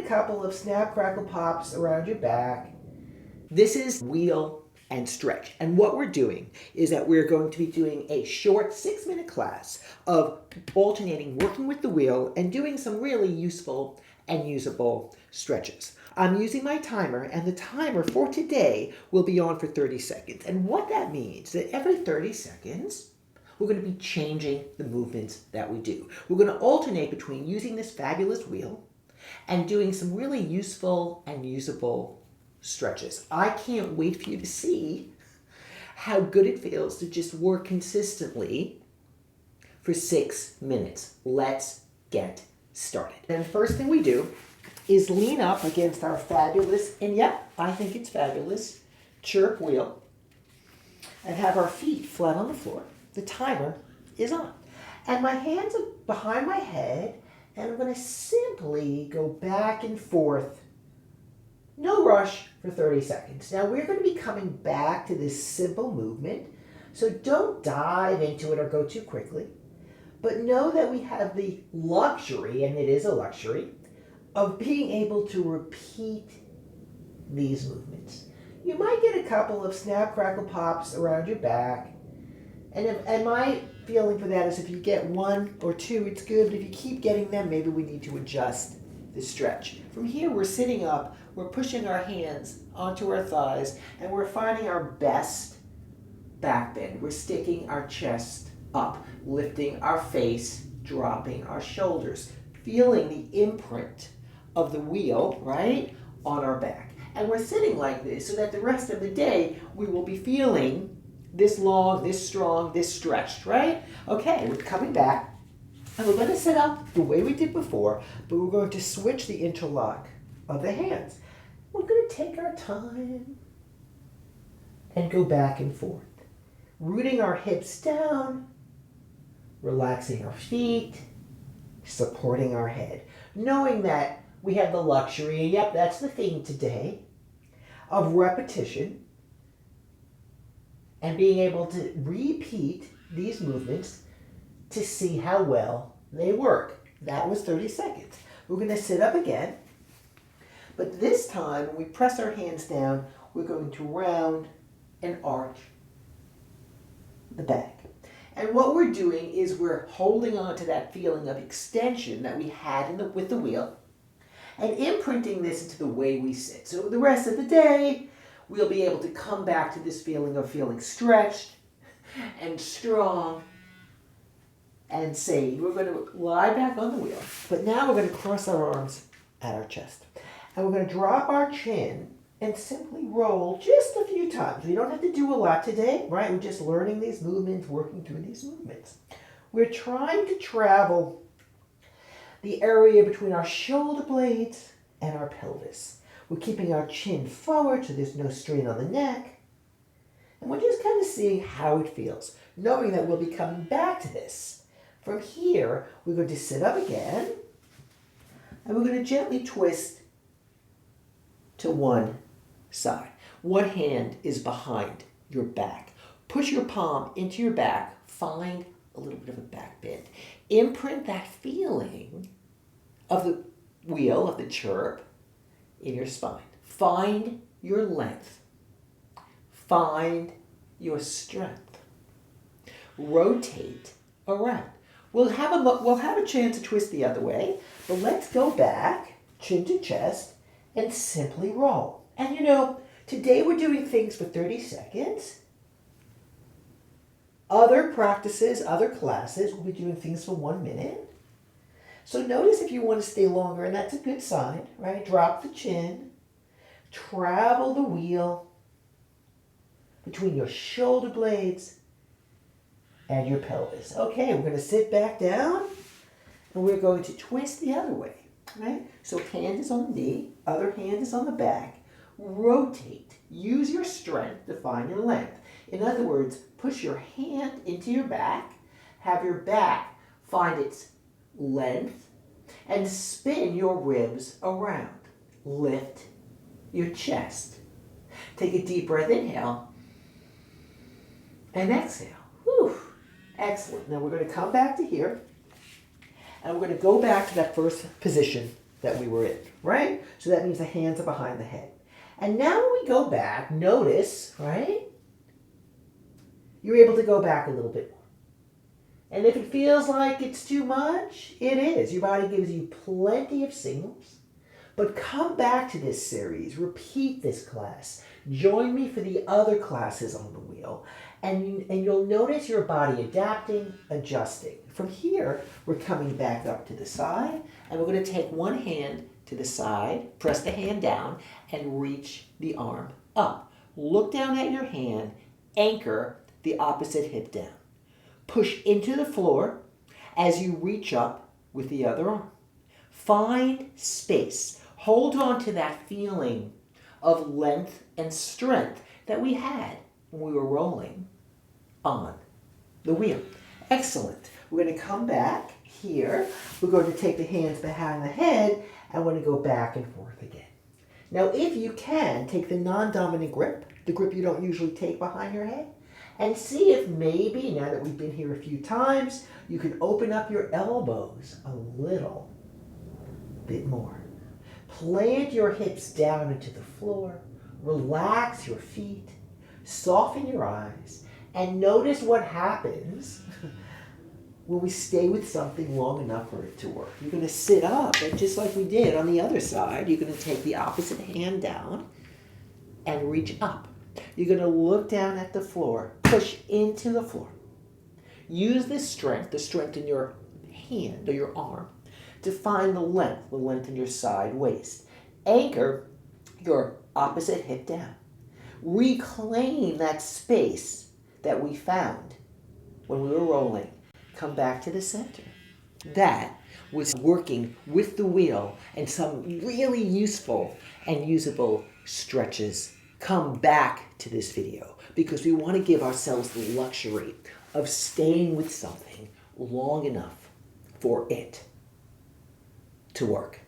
couple of snap, crackle, pops around your back. This is wheel and stretch. And what we're doing is that we're going to be doing a short 6-minute class of alternating working with the wheel and doing some really useful and usable stretches. I'm using my timer, and the timer for today will be on for 30 seconds. And what that means is that every 30 seconds, we're going to be changing the movements that we do. We're going to alternate between using this fabulous wheel and doing some really useful and usable stretches. I can't wait for you to see how good it feels to just work consistently for 6 minutes. Let's get started. And the first thing we do is lean up against our fabulous, and yep, I think it's fabulous, chirp wheel, and have our feet flat on the floor. The timer is on. And my hands are behind my head, and I'm going to simply go back and forth. No rush for 30 seconds. Now we're going to be coming back to this simple movement, so don't dive into it or go too quickly. But know that we have the luxury, and it is a luxury, of being able to repeat these movements. You might get a couple of snap, crackle, pops around your back. And my feeling for that is if you get 1 or 2, it's good. But if you keep getting them, maybe we need to adjust the stretch. From here, we're sitting up, we're pushing our hands onto our thighs, and we're finding our best back bend. We're sticking our chest up, lifting our face, dropping our shoulders, feeling the imprint of the wheel, right, on our back. And we're sitting like this so that the rest of the day we will be feeling this long, this strong, this stretched, right? Okay, we're coming back, and we're going to set up the way we did before, but we're going to switch the interlock of the hands. We're going to take our time and go back and forth, rooting our hips down, relaxing our feet, supporting our head, knowing that we have the luxury, and yep, that's the theme today, of repetition and being able to repeat these movements to see how well they work. That was 30 seconds. We're going to sit up again, but this time when we press our hands down, we're going to round and arch the back. And what we're doing is we're holding on to that feeling of extension that we had with the wheel and imprinting this into the way we sit. So the rest of the day, we'll be able to come back to this feeling of feeling stretched and strong and safe. We're going to lie back on the wheel, but now we're going to cross our arms at our chest. And we're going to drop our chin and simply roll just a few times. We don't have to do a lot today, right? We're just learning these movements, working through these movements. We're trying to travel the area between our shoulder blades and our pelvis. We're keeping our chin forward so there's no strain on the neck. And we're just kind of seeing how it feels, knowing that we'll be coming back to this. From here, we're going to sit up again, and we're going to gently twist to one side. One hand is behind your back. Push your palm into your back. Find a little bit of a back bend. Imprint that feeling of the wheel, of the chirp, in your spine. Find your length. Find your strength. Rotate around. We'll have a chance to twist the other way, but let's go back, chin to chest, and simply roll. And you know, today we're doing things for 30 seconds. Other practices, other classes, we'll be doing things for 1 minute. So notice if you want to stay longer, and that's a good sign, right? Drop the chin, travel the wheel between your shoulder blades and your pelvis. Okay, we're going to sit back down, and we're going to twist the other way, right? So hand is on the knee, other hand is on the back. Rotate. Use your strength to find your length. In other words, push your hand into your back, have your back find its length, and spin your ribs around. Lift your chest. Take a deep breath, inhale, and exhale. Whew. Excellent. Now we're going to come back to here, and we're going to go back to that first position that we were in, right? So that means the hands are behind the head. And now when we go back, notice, right? You're able to go back a little bit more. And if it feels like it's too much, it is. Your body gives you plenty of signals. But come back to this series, repeat this class, join me for the other classes on the wheel, and you'll notice your body adapting, adjusting. From here, we're coming back up to the side, and we're going to take one hand to the side, press the hand down, and reach the arm up. Look down at your hand, anchor the opposite hip down. Push into the floor as you reach up with the other arm. Find space. Hold on to that feeling of length and strength that we had when we were rolling on the wheel. Excellent. We're going to come back here. We're going to take the hands behind the head and we're going to go back and forth again. Now, if you can, take the non-dominant grip, the grip you don't usually take behind your head, and see if maybe, now that we've been here a few times, you can open up your elbows a little bit more. Plant your hips down into the floor, relax your feet, soften your eyes, and notice what happens when we stay with something long enough for it to work. You're going to sit up, and just like we did on the other side, you're going to take the opposite hand down and reach up. You're going to look down at the floor, push into the floor. Use this strength, the strength in your hand or your arm, to find the length in your side waist. Anchor your opposite hip down. Reclaim that space that we found when we were rolling. Come back to the center. That was working with the wheel and some really useful and usable stretches. Come back to this video because we want to give ourselves the luxury of staying with something long enough for it to work.